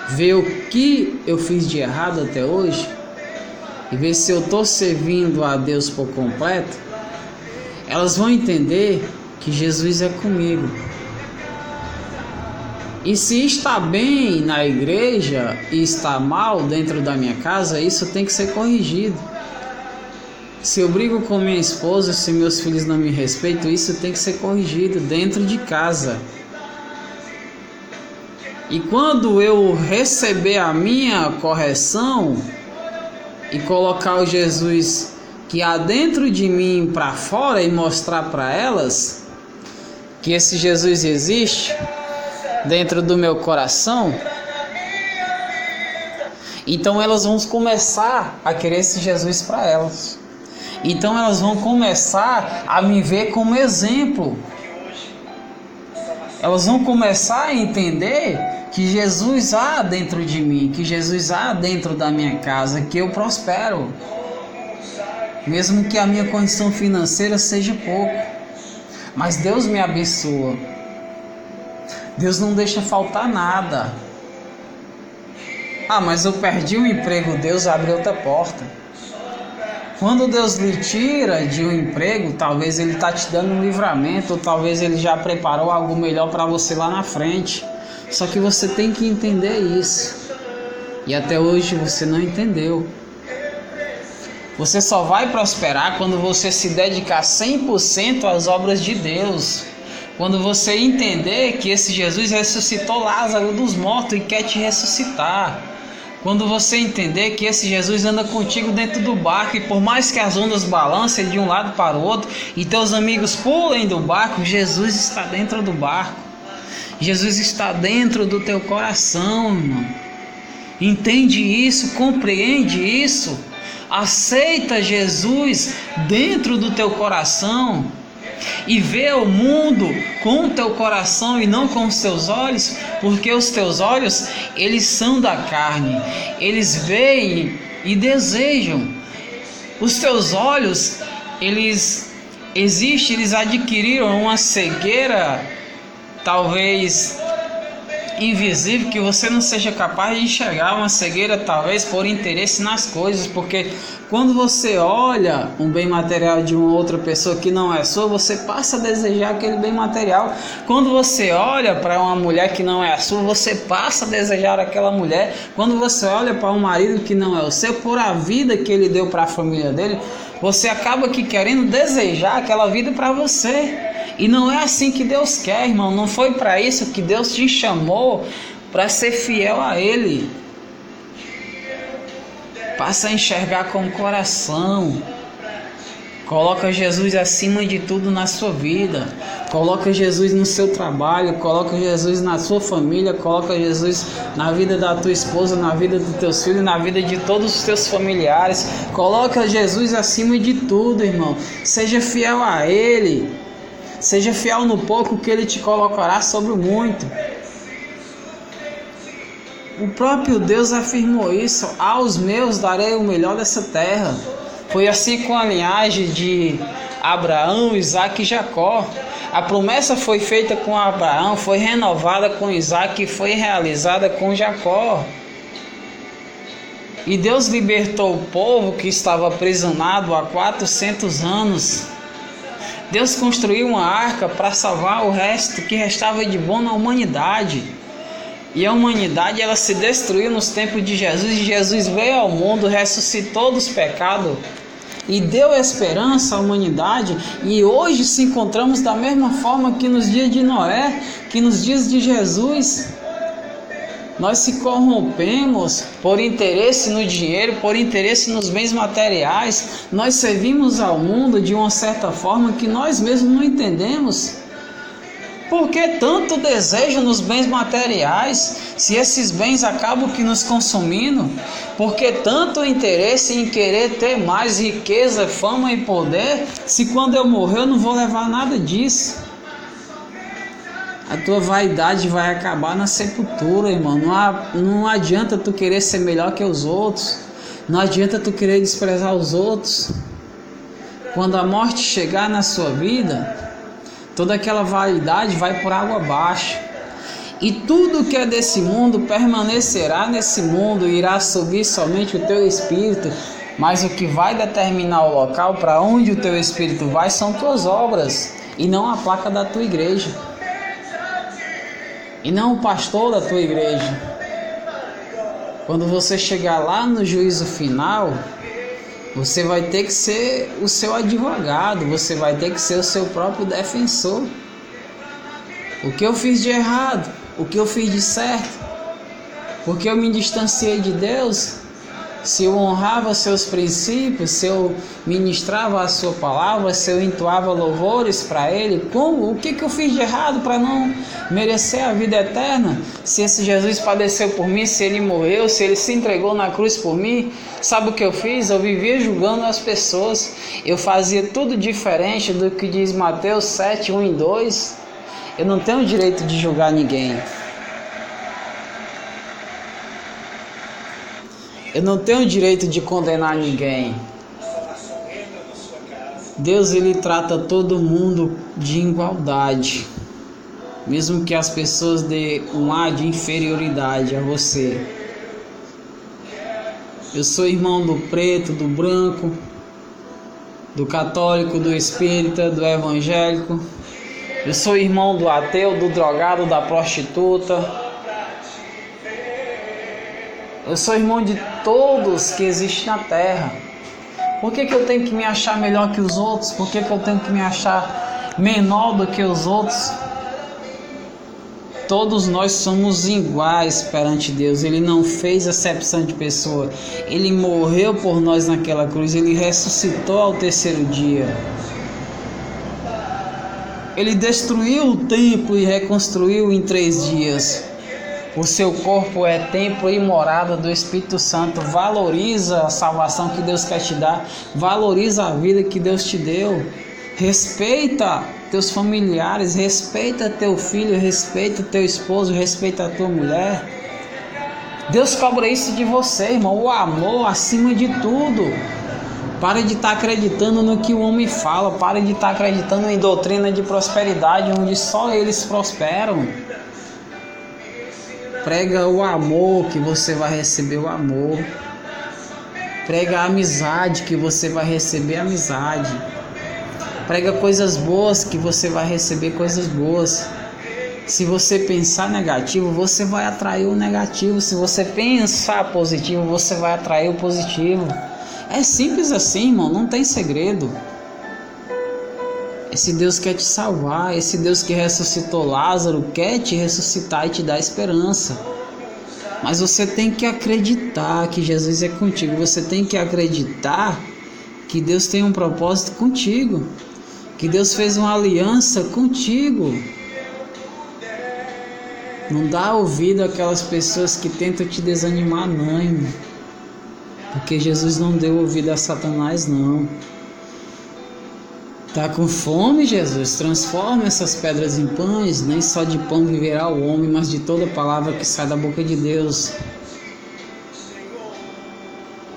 ver o que eu fiz de errado até hoje, e ver se eu estou servindo a Deus por completo, elas vão entender que Jesus é comigo. E se está bem na igreja e está mal dentro da minha casa, isso tem que ser corrigido. Se eu brigo com minha esposa, se meus filhos não me respeitam, isso tem que ser corrigido dentro de casa. E quando eu receber a minha correção e colocar o Jesus que há dentro de mim para fora e mostrar para elas que esse Jesus existe dentro do meu coração, então elas vão começar a querer esse Jesus para elas. Então elas vão começar a me ver como exemplo. Elas vão começar a entender que Jesus há dentro de mim, que Jesus há dentro da minha casa, que eu prospero. Mesmo que a minha condição financeira seja pouco, mas Deus me abençoa. Deus não deixa faltar nada. Mas eu perdi o emprego, Deus abre outra porta. Quando Deus lhe tira de um emprego, talvez Ele está te dando um livramento, ou talvez Ele já preparou algo melhor para você lá na frente. Só que você tem que entender isso. E até hoje você não entendeu. Você só vai prosperar quando você se dedicar 100% às obras de Deus. Quando você entender que esse Jesus ressuscitou Lázaro dos mortos e quer te ressuscitar. Quando você entender que esse Jesus anda contigo dentro do barco, e por mais que as ondas balancem de um lado para o outro e teus amigos pulem do barco, Jesus está dentro do barco. Jesus está dentro do teu coração, irmão. Entende isso, compreende isso. Aceita Jesus dentro do teu coração e vê o mundo com o teu coração e não com os teus olhos, porque os teus olhos, eles são da carne, eles veem e desejam. Os teus olhos, eles adquiriram uma cegueira, talvez invisível, que você não seja capaz de enxergar, uma cegueira talvez por interesse nas coisas, porque quando você olha um bem material de uma outra pessoa que não é sua, você passa a desejar aquele bem material. Quando você olha para uma mulher que não é a sua, você passa a desejar aquela mulher. Quando você olha para um marido que não é o seu, por a vida que ele deu para a família dele, você acaba que querendo desejar aquela vida para você. E não é assim que Deus quer, irmão. Não foi para isso que Deus te chamou, para ser fiel a Ele. Passa a enxergar com o coração. Coloca Jesus acima de tudo na sua vida. Coloca Jesus no seu trabalho, coloca Jesus na sua família, coloca Jesus na vida da tua esposa, na vida dos teus filhos, na vida de todos os teus familiares. Coloca Jesus acima de tudo, irmão. Seja fiel a Ele. Seja fiel no pouco que Ele te colocará sobre o muito. O próprio Deus afirmou isso: aos meus darei o melhor dessa terra. Foi assim com a linhagem de Abraão, Isaque e Jacó. A promessa foi feita com Abraão, foi renovada com Isaque e foi realizada com Jacó. E Deus libertou o povo que estava aprisionado há 400 anos. Deus construiu uma arca para salvar o resto que restava de bom na humanidade. E a humanidade ela se destruiu nos tempos de Jesus. E Jesus veio ao mundo, ressuscitou dos pecados e deu esperança à humanidade. E hoje se encontramos da mesma forma que nos dias de Noé, que nos dias de Jesus. Nós se corrompemos por interesse no dinheiro, por interesse nos bens materiais. Nós servimos ao mundo de uma certa forma que nós mesmos não entendemos. Por que tanto desejo nos bens materiais, se esses bens acabam que nos consumindo? Por que tanto interesse em querer ter mais riqueza, fama e poder, se quando eu morrer eu não vou levar nada disso? A tua vaidade vai acabar na sepultura, irmão. Não adianta tu querer ser melhor que os outros. Não adianta tu querer desprezar os outros. Quando a morte chegar na sua vida, toda aquela vaidade vai por água abaixo. E tudo que é desse mundo permanecerá nesse mundo, irá subir somente o teu espírito. Mas o que vai determinar o local para onde o teu espírito vai são tuas obras, e não a placa da tua igreja, e não o pastor da tua igreja. Quando você chegar lá no juízo final, você vai ter que ser o seu advogado, você vai ter que ser o seu próprio defensor. O que eu fiz de errado? O que eu fiz de certo? Porque eu me distanciei de Deus? Se eu honrava seus princípios, se eu ministrava a sua palavra, se eu entoava louvores para Ele, como? O que eu fiz de errado para não merecer a vida eterna? Se esse Jesus padeceu por mim, se Ele morreu, se Ele se entregou na cruz por mim, sabe o que eu fiz? Eu vivia julgando as pessoas, eu fazia tudo diferente do que diz Mateus 7, 1 e 2. Eu não tenho o direito de julgar ninguém. Eu não tenho o direito de condenar ninguém. Deus, Ele trata todo mundo de igualdade, mesmo que as pessoas dêem um ar de inferioridade a você. Eu sou irmão do preto, do branco, do católico, do espírita, do evangélico. Eu sou irmão do ateu, do drogado, da prostituta. Eu sou irmão de todos que existem na terra. Por que eu tenho que me achar melhor que os outros? Por que eu tenho que me achar menor do que os outros? Todos nós somos iguais perante Deus. Ele não fez acepção de pessoa. Ele morreu por nós naquela cruz. Ele ressuscitou ao terceiro dia. Ele destruiu o templo e reconstruiu em 3 dias. O seu corpo é templo e morada do Espírito Santo. Valoriza a salvação que Deus quer te dar. Valoriza a vida que Deus te deu. Respeita teus familiares. Respeita teu filho. Respeita teu esposo. Respeita a tua mulher. Deus cobra isso de você, irmão. O amor acima de tudo. Para de estar acreditando no que o homem fala. Para de estar acreditando em doutrina de prosperidade, onde só eles prosperam. Prega o amor, que você vai receber o amor. Prega a amizade, que você vai receber amizade. Prega coisas boas, que você vai receber coisas boas. Se você pensar negativo, você vai atrair o negativo. Se você pensar positivo, você vai atrair o positivo. É simples assim, irmão, não tem segredo. Esse Deus quer te salvar, esse Deus que ressuscitou Lázaro quer te ressuscitar e te dar esperança. Mas você tem que acreditar que Jesus é contigo, você tem que acreditar que Deus tem um propósito contigo. que Deus fez uma aliança contigo. Não dá ouvido àquelas pessoas que tentam te desanimar, não, irmão. Porque Jesus não deu ouvido a Satanás, não. Tá com fome, Jesus? Transforma essas pedras em pães. Nem só de pão viverá o homem, mas de toda palavra que sai da boca de Deus.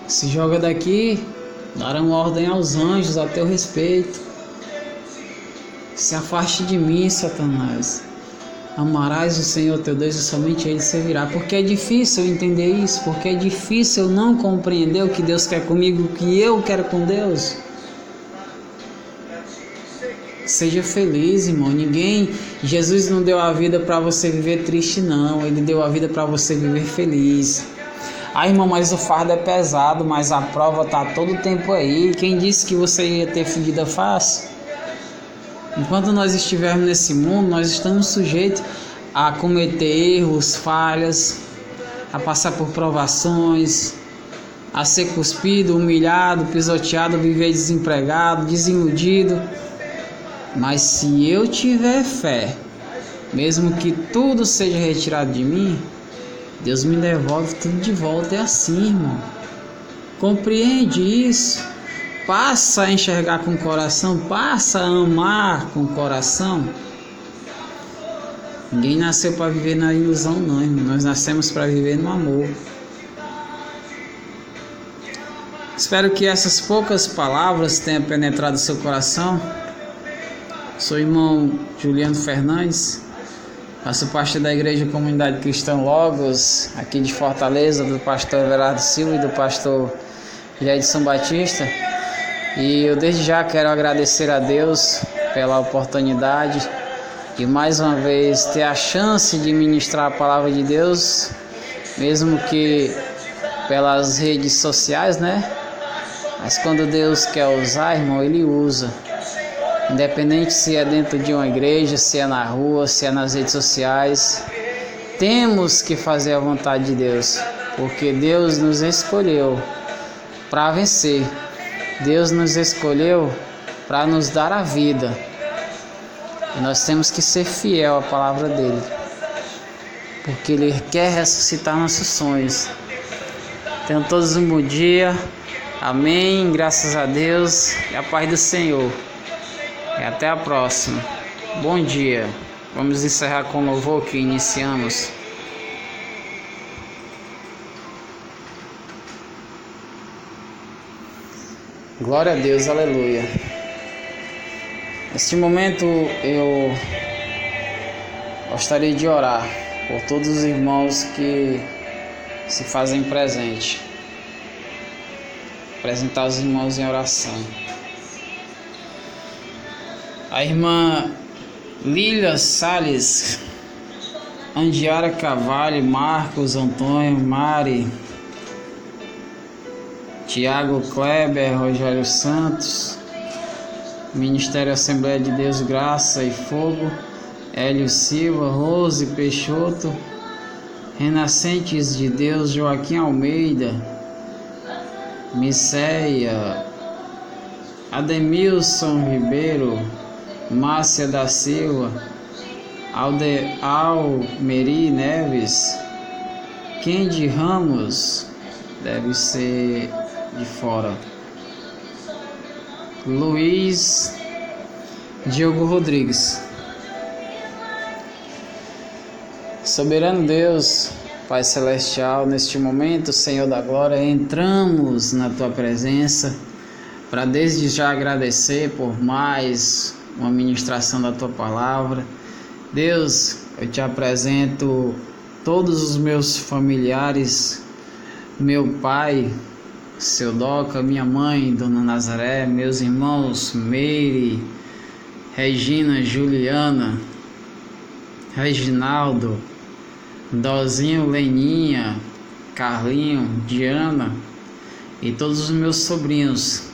Se joga daqui, darão ordem aos anjos a teu respeito. Se afaste de mim, Satanás. Amarás o Senhor teu Deus e somente Ele servirá. Porque é difícil eu entender isso. Porque é difícil eu não compreender o que Deus quer comigo, o que eu quero com Deus. Seja feliz, irmão. Jesus não deu a vida para você viver triste, não. Ele deu a vida para você viver feliz. Ah, irmão, mas o fardo é pesado, mas a prova tá todo o tempo aí. Quem disse que você ia ter vida fácil? Enquanto nós estivermos nesse mundo, nós estamos sujeitos a cometer erros, falhas, a passar por provações, a ser cuspido, humilhado, pisoteado, viver desempregado, desiludido. Mas se eu tiver fé, mesmo que tudo seja retirado de mim, Deus me devolve tudo de volta. É assim, irmão. Compreende isso? Passa a enxergar com o coração, passa a amar com o coração. Ninguém nasceu para viver na ilusão, não, irmão. Nós nascemos para viver no amor. Espero que essas poucas palavras tenham penetrado o seu coração. Sou o irmão Juliano Fernandes, faço parte da Igreja Comunidade Cristã Logos, aqui de Fortaleza, do pastor Everardo Silva e do pastor Jedson Batista. E eu desde já quero agradecer a Deus pela oportunidade de mais uma vez ter a chance de ministrar a palavra de Deus, mesmo que pelas redes sociais, né? Mas quando Deus quer usar, irmão, Ele usa. Independente se é dentro de uma igreja, se é na rua, se é nas redes sociais, temos que fazer a vontade de Deus, porque Deus nos escolheu para vencer. Deus nos escolheu para nos dar a vida. E nós temos que ser fiel à palavra dele, porque Ele quer ressuscitar nossos sonhos. Tenham todos um bom dia. Amém. Graças a Deus e a paz do Senhor. E até a próxima. Bom dia. Vamos encerrar com o louvor que iniciamos. Glória a Deus, aleluia. Neste momento eu gostaria de orar por todos os irmãos que se fazem presente. Apresentar os irmãos em oração. A irmã Lília Salles, Andiara Cavalho, Marcos Antônio, Mari, Tiago Kleber, Rogério Santos, Ministério Assembleia de Deus Graça e Fogo, Hélio Silva, Rose Peixoto, Renascentes de Deus, Joaquim Almeida, Miceia, Ademilson Ribeiro, Márcia da Silva, Almeri Neves, Kendi Ramos, deve ser de fora, Luiz Diogo Rodrigues. Soberano Deus, Pai Celestial, neste momento, Senhor da Glória, entramos na Tua presença para desde já agradecer por mais uma ministração da Tua Palavra. Deus, eu Te apresento todos os meus familiares, meu pai, Seu Doca, minha mãe, Dona Nazaré, meus irmãos, Meire, Regina, Juliana, Reginaldo, Dozinho, Leninha, Carlinho, Diana e todos os meus sobrinhos.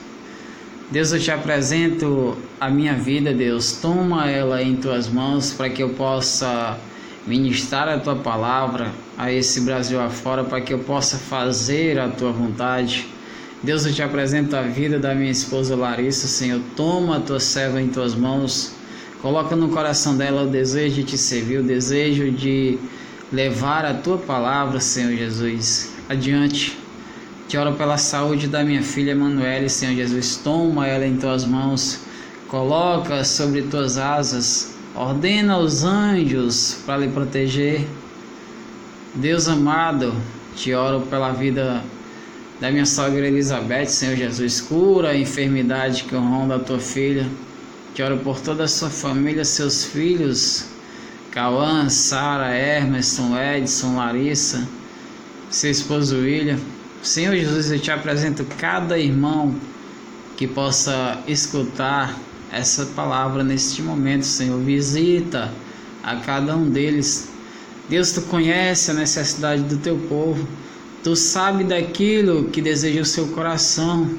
Deus, eu Te apresento a minha vida, Deus. Toma ela em Tuas mãos para que eu possa ministrar a Tua palavra a esse Brasil afora, para que eu possa fazer a Tua vontade. Deus, eu te apresento a vida da minha esposa Larissa, Senhor. Toma a tua serva em tuas mãos. Coloca no coração dela o desejo de te servir, o desejo de levar a tua palavra, Senhor Jesus, adiante. Te oro pela saúde da minha filha Emanuele, Senhor Jesus. Toma ela em tuas mãos. Coloca sobre tuas asas. Ordena os anjos para lhe proteger. Deus amado, te oro pela vida da minha sogra Elizabeth, Senhor Jesus. Cura a enfermidade que ronda a tua filha. Te oro por toda a sua família, seus filhos, Cauã, Sara, Emerson, Edson, Larissa, seu esposo William. Senhor Jesus, eu te apresento cada irmão que possa escutar essa palavra neste momento, Senhor. Visita a cada um deles. Deus, tu conhece a necessidade do teu povo. Tu sabe daquilo que deseja o seu coração.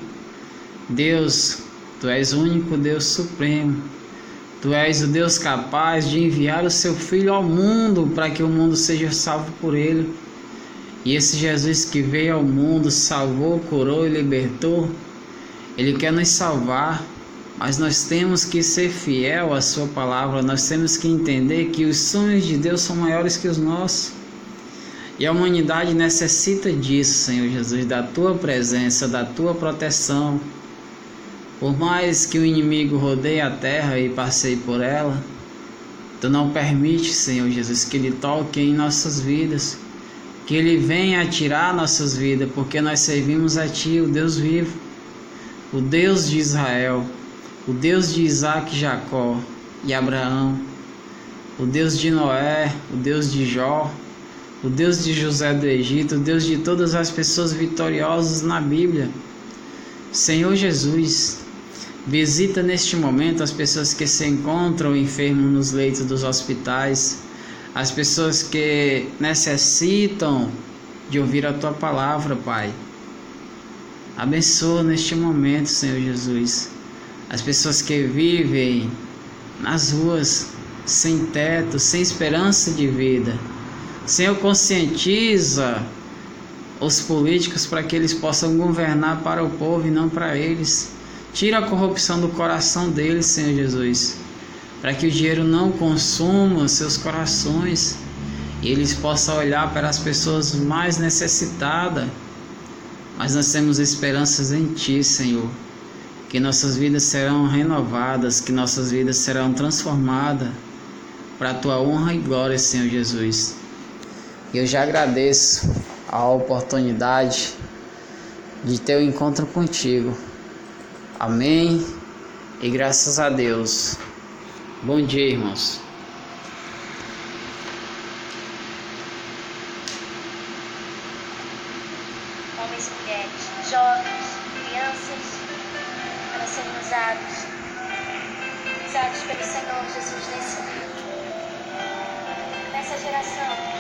Deus, tu és o único Deus supremo. Tu és o Deus capaz de enviar o seu Filho ao mundo para que o mundo seja salvo por ele. E esse Jesus que veio ao mundo, salvou, curou e libertou, ele quer nos salvar, mas nós temos que ser fiel à sua palavra. Nós temos que entender que os sonhos de Deus são maiores que os nossos. E a humanidade necessita disso, Senhor Jesus, da tua presença, da tua proteção. Por mais que o inimigo rodeie a terra e passeie por ela, tu não permite, Senhor Jesus, que ele toque em nossas vidas, que ele venha tirar nossas vidas, porque nós servimos a ti, o Deus vivo, o Deus de Israel, o Deus de Isaac, Jacó e Abraão, o Deus de Noé, o Deus de Jó, o Deus de José do Egito, o Deus de todas as pessoas vitoriosas na Bíblia. Senhor Jesus, visita neste momento as pessoas que se encontram enfermos nos leitos dos hospitais, as pessoas que necessitam de ouvir a tua palavra, Pai. Abençoa neste momento, Senhor Jesus, as pessoas que vivem nas ruas, sem teto, sem esperança de vida. Senhor, conscientiza os políticos para que eles possam governar para o povo e não para eles. Tira a corrupção do coração deles, Senhor Jesus, para que o dinheiro não consuma seus corações e eles possam olhar para as pessoas mais necessitadas. Mas nós temos esperanças em Ti, Senhor, que nossas vidas serão renovadas, que nossas vidas serão transformadas para a Tua honra e glória, Senhor Jesus. Eu já agradeço a oportunidade de ter um encontro contigo. Amém. E graças a Deus. Bom dia, irmãos.
Homens e mulheres, jovens, crianças, para serem usados pelo Senhor Jesus nessa geração.